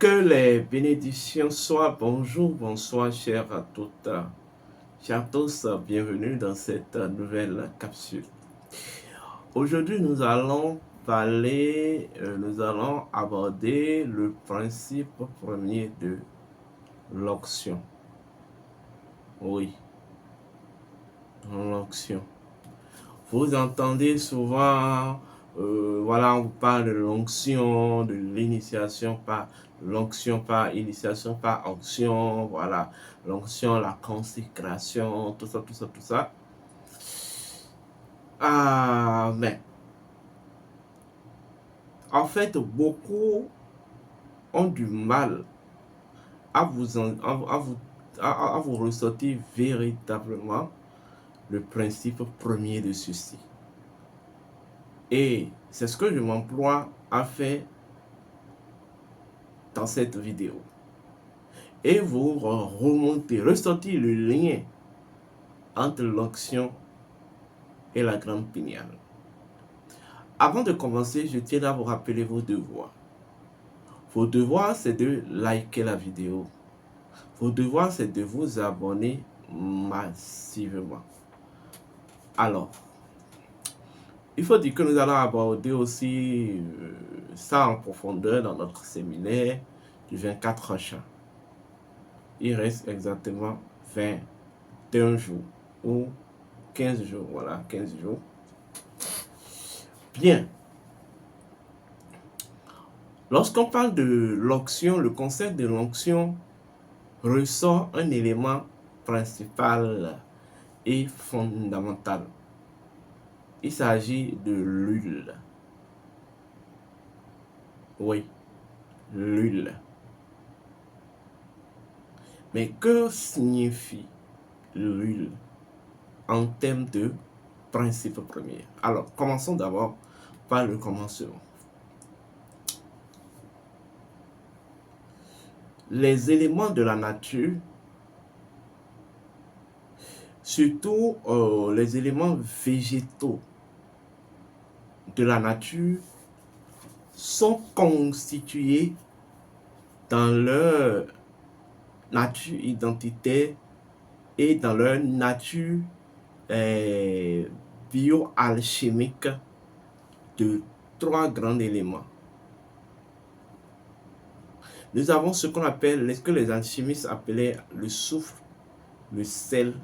Que les bénédictions soient, bonjour, bonsoir, chers à toutes, chers tous, bienvenue dans cette nouvelle capsule. Aujourd'hui, nous allons aborder le principe premier de l'onction. Oui, l'onction. Vous entendez souvent, voilà, on vous parle de l'onction, de l'initiation par l'onction, par initiation, par onction, voilà, l'onction, la consécration, tout ça, tout ça, tout ça. Ah, mais en fait, beaucoup ont du mal à vous ressortir véritablement le principe premier de ceci. Et c'est ce que je m'emploie à faire dans cette vidéo. Et vous remontez, ressortir le lien entre l'onction et la grande pignale. Avant de commencer, je tiens à vous rappeler vos devoirs. Vos devoirs, c'est de liker la vidéo. Vos devoirs, c'est de vous abonner massivement. Alors, il faut dire que nous allons aborder aussi ça en profondeur dans notre séminaire du 24 juin. Il reste exactement 21 jours ou 15 jours, voilà, 15 jours. Bien. Lorsqu'on parle de l'onction, le concept de l'onction ressort un élément principal et fondamental. Il s'agit de l'huile. Oui, l'huile. Mais que signifie l'huile en termes de principe premier? Alors, commençons d'abord par le commencement. Les éléments de la nature, surtout les éléments végétaux de la nature, sont constitués dans leur nature identitaire et dans leur nature bioalchimique de trois grands éléments. Nous avons ce qu'on appelle, ce que les alchimistes appelaient le soufre, le sel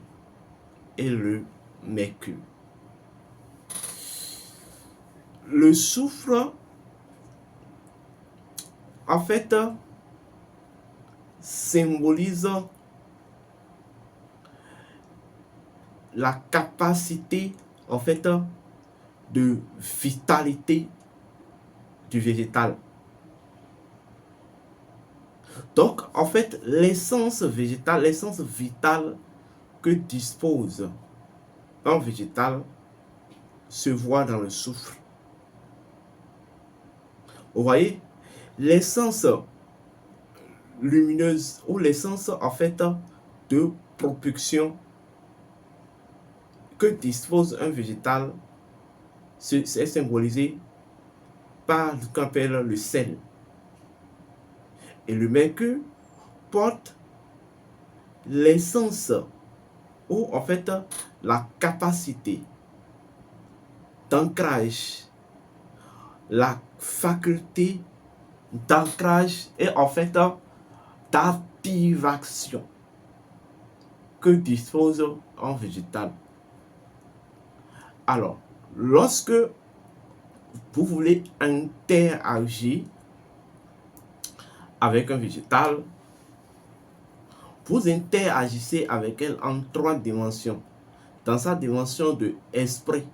et le mercure. Le soufre, en fait, symbolise la capacité, en fait, de vitalité du végétal. Donc, en fait, l'essence végétale, l'essence vitale que dispose un végétal se voit dans le soufre. Vous voyez, l'essence lumineuse ou l'essence en fait de propulsion que dispose un végétal est symbolisé par ce qu'on appelle le sel. Et le mercure porte l'essence ou en fait la capacité d'ancrage, la faculté d'ancrage et en fait d'activation que dispose un végétal. Alors, lorsque vous voulez interagir avec un végétal, vous interagissez avec elle en trois dimensions. Dans sa dimension de esprit,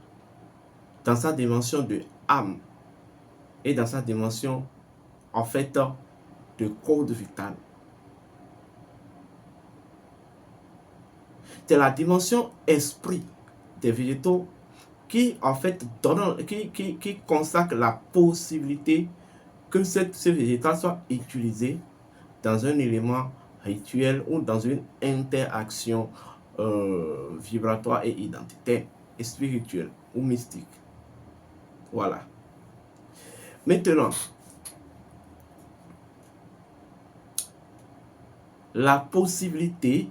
dans sa dimension de âme et dans sa dimension en fait de code vital. C'est la dimension esprit des végétaux qui en fait qui consacre la possibilité que ce végétal soit utilisé dans un élément rituel ou dans une interaction vibratoire et identitaire et spirituelle ou mystique. Voilà. Maintenant, la possibilité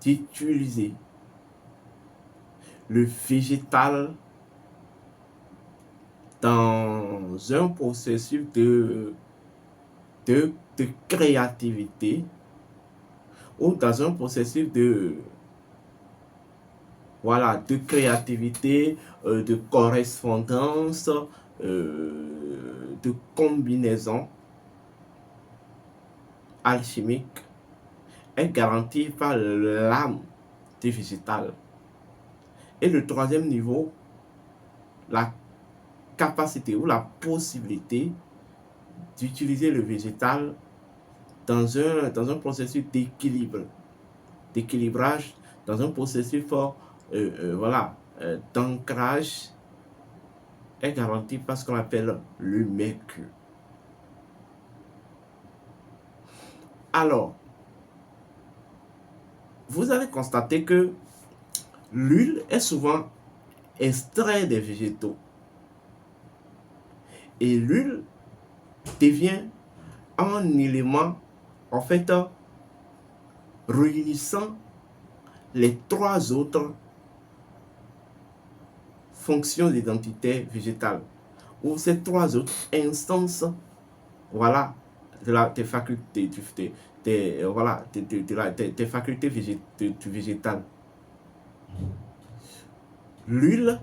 d'utiliser le végétal dans un processus de créativité ou dans un processus de créativité, de correspondance, de combinaison alchimique est garantie par l'âme du végétal. Et le troisième niveau, la capacité ou la possibilité d'utiliser le végétal dans un processus d'équilibrage, dans un processus d'ancrage est garanti par ce qu'on appelle le mercure. Alors, vous allez constater que l'huile est souvent extraite des végétaux. Et l'huile devient un élément, en fait, réunissant les trois autres fonctions d'identité végétale, ou ces trois autres instances, voilà, des facultés, des facultés végétales. L'huile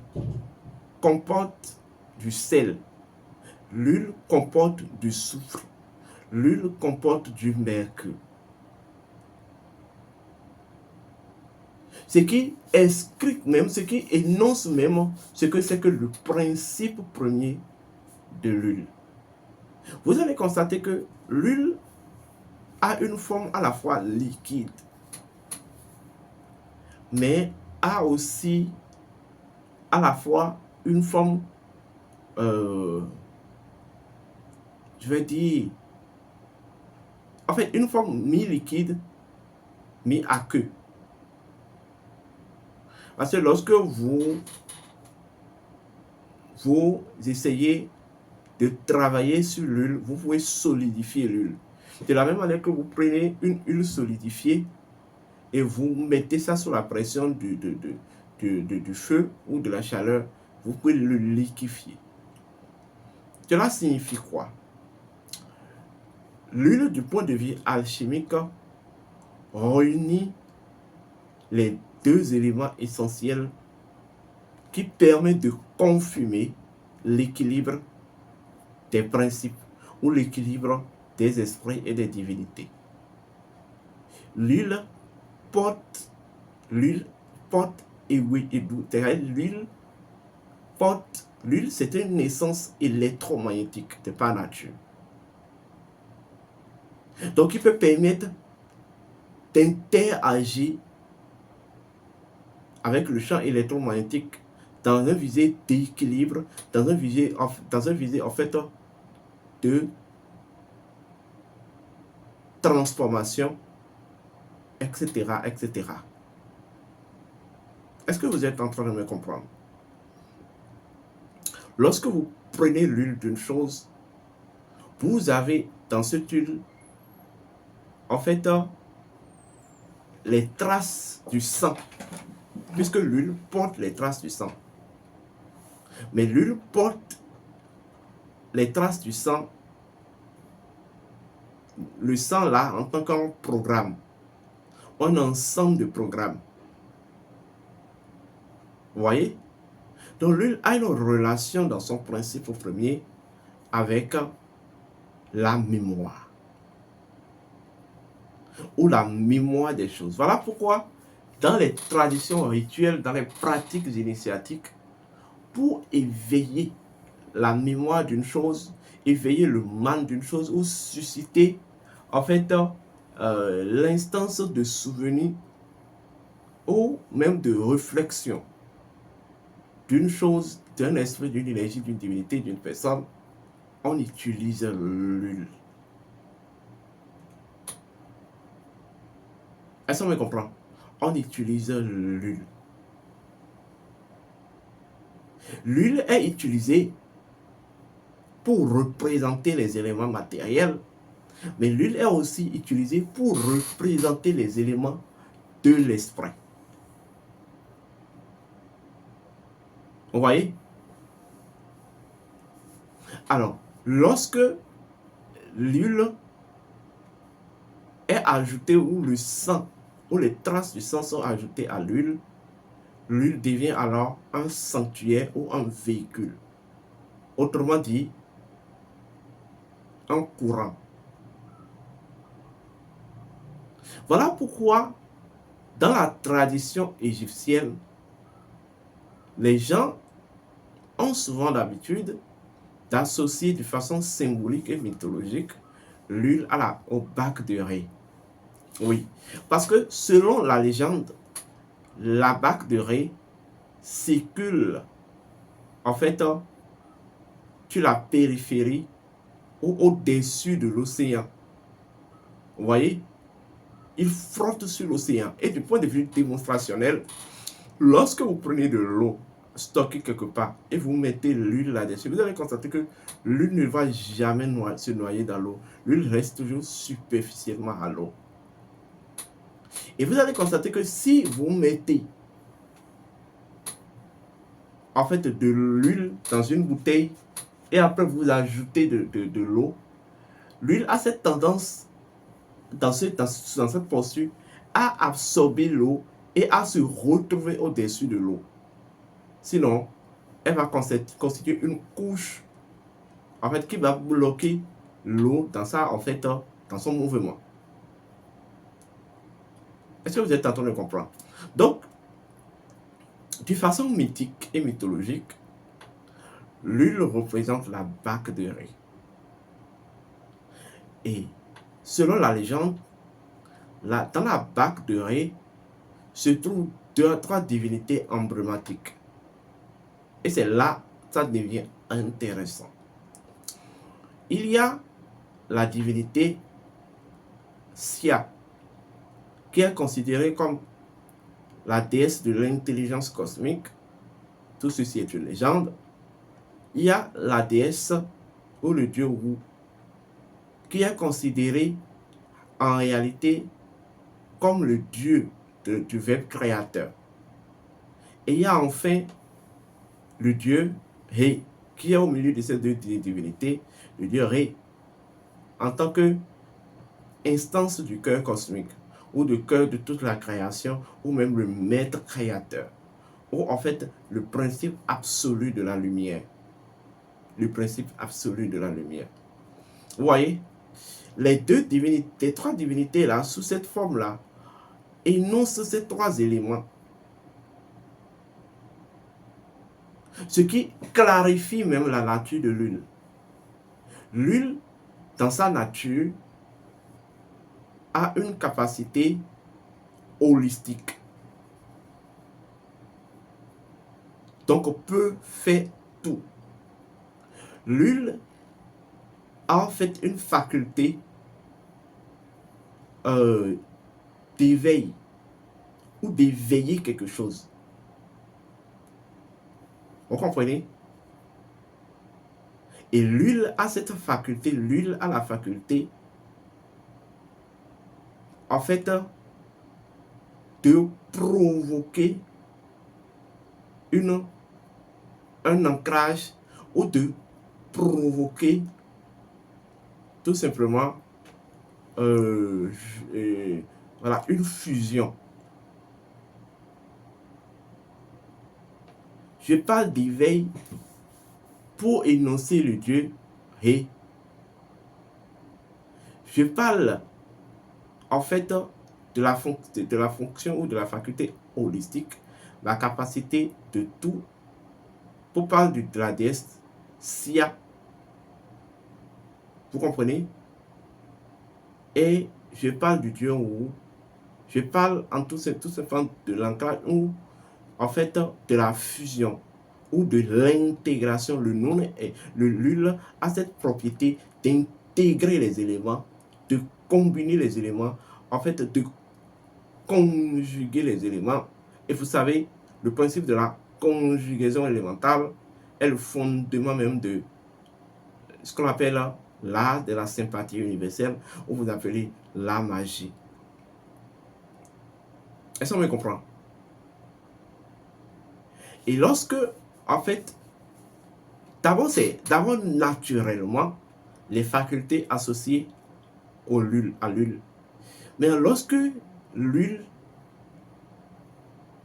comporte du sel, l'huile comporte du soufre, l'huile comporte du mercure. Ce qui explique même, ce qui énonce même ce que c'est que le principe premier de l'huile. Vous allez constater que l'huile a une forme à la fois liquide, mais a aussi à la fois une forme, je vais dire, en fait, une forme mi-liquide, mi-aqueuse. Parce que lorsque vous essayez de travailler sur l'huile, vous pouvez solidifier l'huile. De la même manière que vous prenez une huile solidifiée et vous mettez ça sous la pression du feu ou de la chaleur, vous pouvez le liquéfier. Cela signifie quoi? L'huile, du point de vue alchimique, réunit les deux éléments essentiels qui permettent de confirmer l'équilibre des principes ou l'équilibre des esprits et des divinités. L'huile porte l'huile, c'est une essence électromagnétique de par nature. Donc, il peut permettre d'interagir avec le champ électromagnétique dans un visée d'équilibre, dans un visée en fait de transformation, etc., etc. Est-ce que vous êtes en train de me comprendre? Lorsque vous prenez l'huile d'une chose, vous avez dans cette huile, en fait, les traces du sang, puisque l'huile porte les traces du sang. Mais l'huile porte les traces du sang, le sang là, en tant qu'un programme, un ensemble de programmes. Vous voyez? Donc l'huile a une relation dans son principe premier avec la mémoire. Ou la mémoire des choses. Voilà pourquoi dans les traditions rituelles, dans les pratiques initiatiques, pour éveiller la mémoire d'une chose, éveiller le man d'une chose ou susciter en fait l'instance de souvenir ou même de réflexion d'une chose, d'un esprit, d'une énergie, d'une divinité, d'une personne, on utilise l'huile. Est-ce qu'on me comprend? On utilise l'huile. L'huile est utilisée pour représenter les éléments matériels, Mais l'huile est aussi utilisée pour représenter les éléments de l'esprit. Vous voyez? Alors, lorsque l'huile est ajoutée ou le sang, ou les traces du sang sont ajoutées à l'huile, l'huile devient alors un sanctuaire ou un véhicule. Autrement dit, un courant. Voilà pourquoi, dans la tradition égyptienne, les gens ont souvent l'habitude d'associer de façon symbolique et mythologique l'huile au bac de riz. Oui, parce que selon la légende, la bac de riz circule en fait sur la périphérie ou au-dessus de l'océan. Vous voyez, il frotte sur l'océan. Et du point de vue démonstrationnel, lorsque vous prenez de l'eau stockée quelque part et vous mettez l'huile là-dessus, vous allez constater que l'huile ne va jamais se noyer dans l'eau. L'huile reste toujours superficiellement à l'eau. Et vous allez constater que si vous mettez en fait de l'huile dans une bouteille et après vous ajoutez de l'eau, l'huile a cette tendance dans cette posture à absorber l'eau et à se retrouver au-dessus de l'eau. Sinon, elle va constituer une couche en fait qui va bloquer l'eau dans dans son mouvement. Est-ce que vous êtes en train de comprendre? Donc, de façon mythique et mythologique, l'huile représente la bac de riz. Et selon la légende, dans la bac de riz se trouvent 2 à 3 divinités emblématiques. Et c'est là que ça devient intéressant. Il y a la divinité Sia, qui est considérée comme la déesse de l'intelligence cosmique. Tout ceci est une légende. Il y a la déesse ou le dieu Wu, qui est considéré en réalité comme le dieu du verbe créateur. Et il y a enfin le dieu He, qui est au milieu de ces 2 divinités, le dieu He, en tant que instance du cœur cosmique, ou du cœur de toute la création, ou même le maître créateur, ou en fait le principe absolu de la lumière. Le principe absolu de la lumière. Vous voyez, les 3 divinités là, sous cette forme-là, énoncent ces 3 éléments. Ce qui clarifie même la nature de l'huile. L'huile, dans sa nature, a une capacité holistique. Donc, on peut faire tout. L'huile a en fait une faculté d'éveil ou d'éveiller quelque chose. Vous comprenez? Et l'huile a cette faculté, l'huile a la faculté en fait de provoquer un ancrage ou de provoquer tout simplement voilà, une fusion. Je parle d'éveil pour énoncer le Dieu He. Je parle en fait de la fonction ou de la faculté holistique, la capacité de tout, pour parler de la déesse Sia. Vous comprenez? Et je parle du Dieu Wu. Je parle en tout simplement de l'ancrage ou en fait de la fusion ou de l'intégration. L'huile a cette propriété d'intégrer les éléments, de combiner les éléments, en fait de conjuguer les éléments. Et vous savez, le principe de la conjugaison élémentale est le fondement même de ce qu'on appelle l'art de la sympathie universelle, ou vous appelez la magie. Est-ce qu'on me comprend? Et lorsque, en fait, d'abord naturellement les facultés associées à l'huile. Mais lorsque l'huile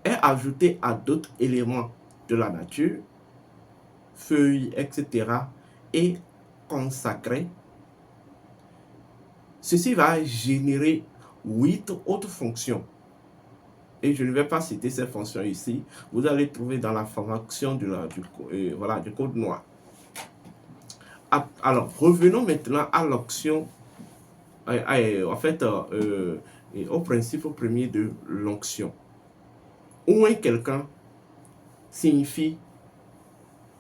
est ajoutée à d'autres éléments de la nature, feuilles, etc., et consacrée, ceci va générer 8 autres fonctions. Et je ne vais pas citer ces fonctions ici. Vous allez trouver dans la formation du code noir. Alors, revenons maintenant à l'onction, au principe premier de l'onction. Où est quelqu'un signifie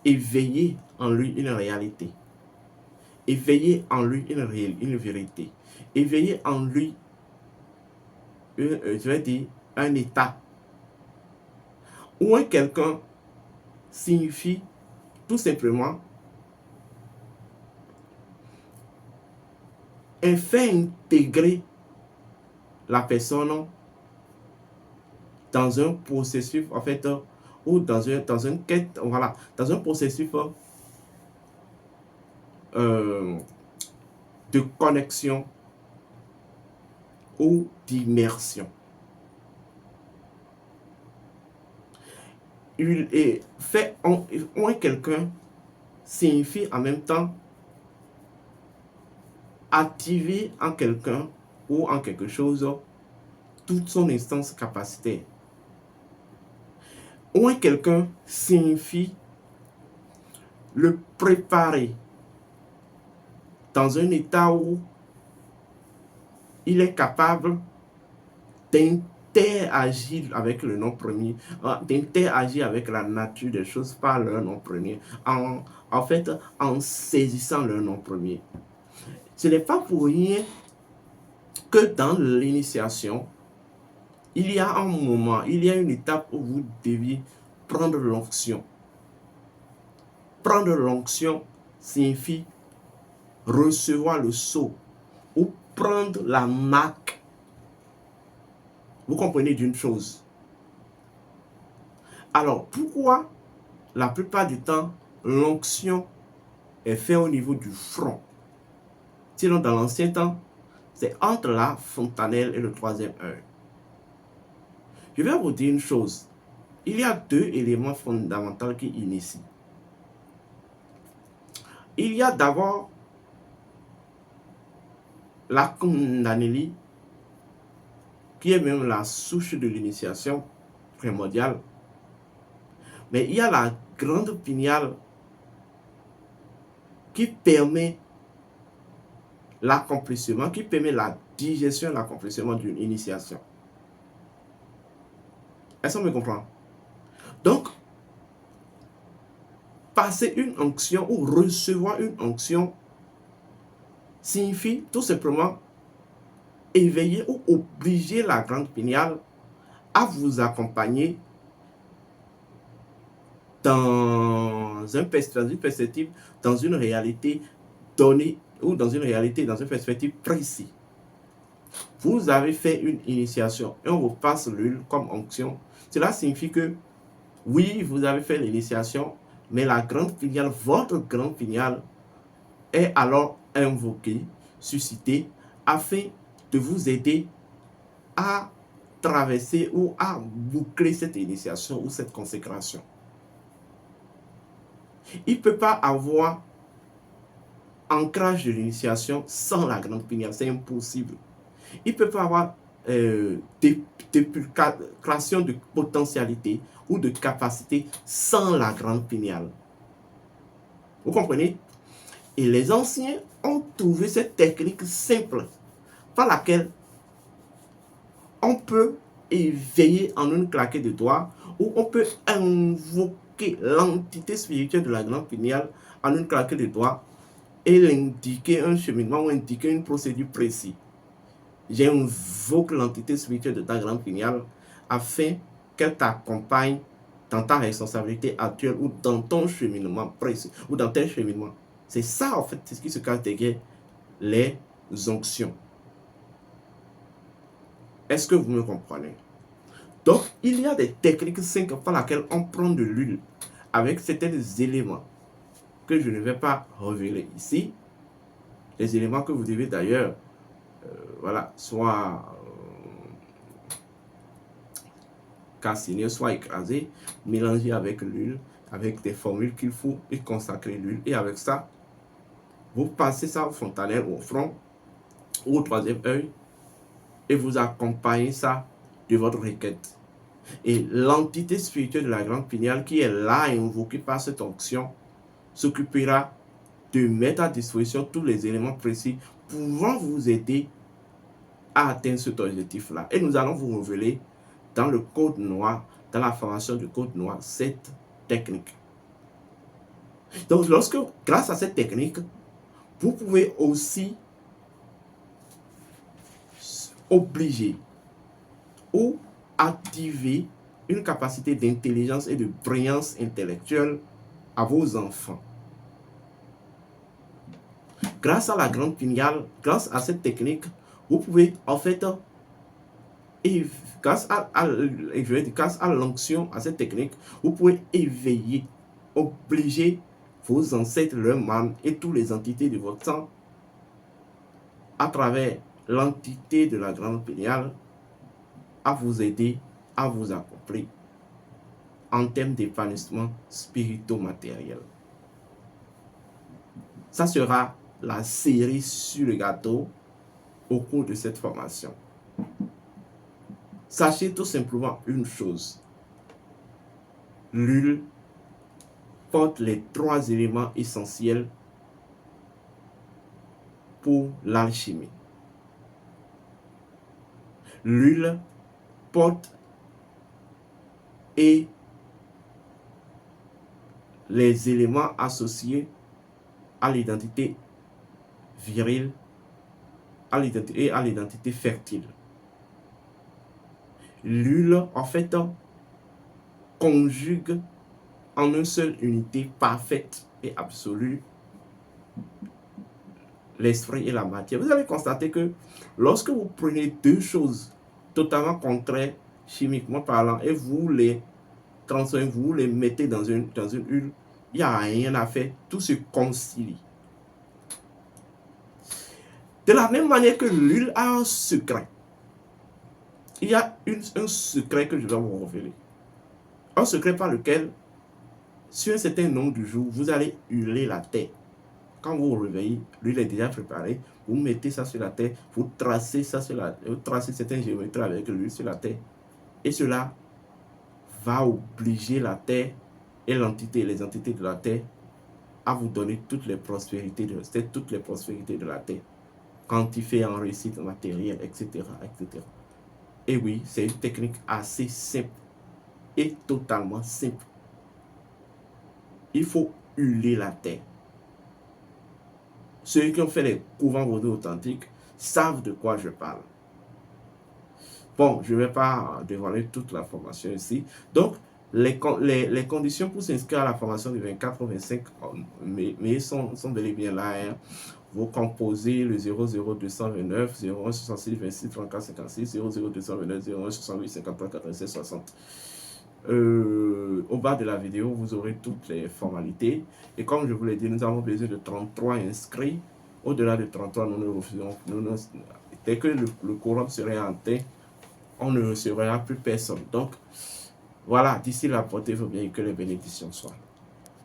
éveiller en lui une réalité, éveiller en lui une vérité, éveiller en lui, je vais dire, un état. Où est quelqu'un signifie tout simplement fait intégrer la personne dans un processus, en fait, ou dans une quête, voilà, dans un processus de connexion ou d'immersion. Il est fait, on quelqu'un signifie en même temps activer en quelqu'un ou en quelque chose toute son instance capacitaire. Ou quelqu'un signifie le préparer dans un état où il est capable d'interagir avec le nom premier, d'interagir avec la nature des choses par leur nom premier, en saisissant leur nom premier. Ce n'est pas pour rien que dans l'initiation, il y a un moment, il y a une étape où vous deviez prendre l'onction. Prendre l'onction signifie recevoir le sceau ou prendre la marque. Vous comprenez d'une chose. Alors, pourquoi la plupart du temps, l'onction est faite au niveau du front? Sinon, dans l'ancien temps, c'est entre la fontanelle et le troisième œil. Je vais vous dire une chose. Il y a deux éléments fondamentaux qui initient. Il y a d'abord la Kundalini, qui est même la souche de l'initiation primordiale. Mais il y a la grande pinéale qui permet l'accomplissement, qui permet la digestion et l'accomplissement d'une initiation. Est-ce qu'on me comprend? Donc, passer une onction ou recevoir une onction signifie tout simplement éveiller ou obliger la grande pinéale à vous accompagner dans une perspective, dans une réalité donnée ou dans une perspective précise. Vous avez fait une initiation et on vous passe l'huile comme onction. Cela signifie que oui, vous avez fait l'initiation, mais la grande pinéale, votre grande pinéale est alors invoquée, suscitée, afin de vous aider à traverser ou à boucler cette initiation ou cette consécration. Il ne peut pas avoir ancrage de l'initiation sans la grande pinéale, c'est impossible. Il ne peut pas avoir création de potentialité ou de capacité sans la grande pinéale. Vous comprenez? Et les anciens ont trouvé cette technique simple par laquelle on peut éveiller en une claquée de doigts ou on peut invoquer l'entité spirituelle de la grande pinéale en une claquée de doigts et l'indiquer un cheminement ou indiquer une procédure précise. J'invoque l'entité spirituelle de ta grande pinéale afin qu'elle t'accompagne dans ta responsabilité actuelle ou dans ton cheminement précis ou dans tes cheminements. C'est ça, en fait, c'est ce qui se cache derrière les onctions. Est-ce que vous me comprenez? Donc, il y a des techniques simples par lesquelles on prend de l'huile avec certains éléments que je ne vais pas révéler ici. Les éléments que vous devez d'ailleurs, voilà, soit calciner, soit écraser, mélanger avec l'huile, avec des formules qu'il faut et consacrer l'huile. Et avec ça, vous passez ça au fontanelle, au front ou au troisième œil et vous accompagnez ça de votre requête. Et l'entité spirituelle de la grande pinéale qui est là invoquée par cette onction s'occupera de mettre à disposition tous les éléments précis pouvant vous aider à atteindre cet objectif-là. Et nous allons vous révéler dans le code noir, dans la formation du code noir, cette technique. Donc, grâce à cette technique, vous pouvez aussi obliger ou activer une capacité d'intelligence et de brillance intellectuelle à vos enfants. Grâce à la grande pinéale, grâce à cette technique, vous pouvez en fait, grâce à l'onction, à cette technique, vous pouvez éveiller, obliger vos ancêtres, leurs membres et toutes les entités de votre sang à travers l'entité de la grande pinéale à vous aider, à vous accomplir en termes d'épanouissement spirito-matériel. Ça sera la cerise sur le gâteau au cours de cette formation. Sachez tout simplement une chose. L'huile porte les 3 éléments essentiels pour l'alchimie. L'huile porte et les éléments associés à l'identité virile et à l'identité fertile. L'huile, en fait, conjugue en une seule unité parfaite et absolue l'esprit et la matière. Vous allez constater que lorsque vous prenez 2 choses totalement contraires, chimiquement parlant, et vous les transformez, vous les mettez dans une huile, il n'y a rien à faire, tout se concilie. De la même manière que l'huile a un secret, il y a un secret que je vais vous révéler. Un secret par lequel, sur un certain nombre de jours, vous allez huiler la terre. Quand vous vous réveillez, l'huile est déjà préparée, vous mettez ça sur la terre, vous tracez ça sur vous tracez certaines géométries avec l'huile sur la terre. Et cela va obliger la terre et les entités de la terre à vous donner toutes les prospérités de la terre. Quantifié en réussite matérielle, etc., etc. Et oui, c'est une technique assez simple et totalement simple. Il faut huiler la terre. Ceux qui ont fait les couvents vaudous authentiques savent de quoi je parle. Bon, je ne vais pas dévoiler toute la formation ici. Donc, les conditions pour s'inscrire à la formation du 24 au 25 mai sont bel et bien là. Hein. Vous composez le 00229 01 66 26 34 56 00229 01 68 53 96 60. Au bas de la vidéo, vous aurez toutes les formalités. Et comme je vous l'ai dit, nous avons besoin de 33 inscrits. Au-delà de 33, nous ne refusons. Dès que le quorum serait atteint, on ne recevra plus personne. Donc, voilà, d'ici là, portez-vous bien et que les bénédictions soient.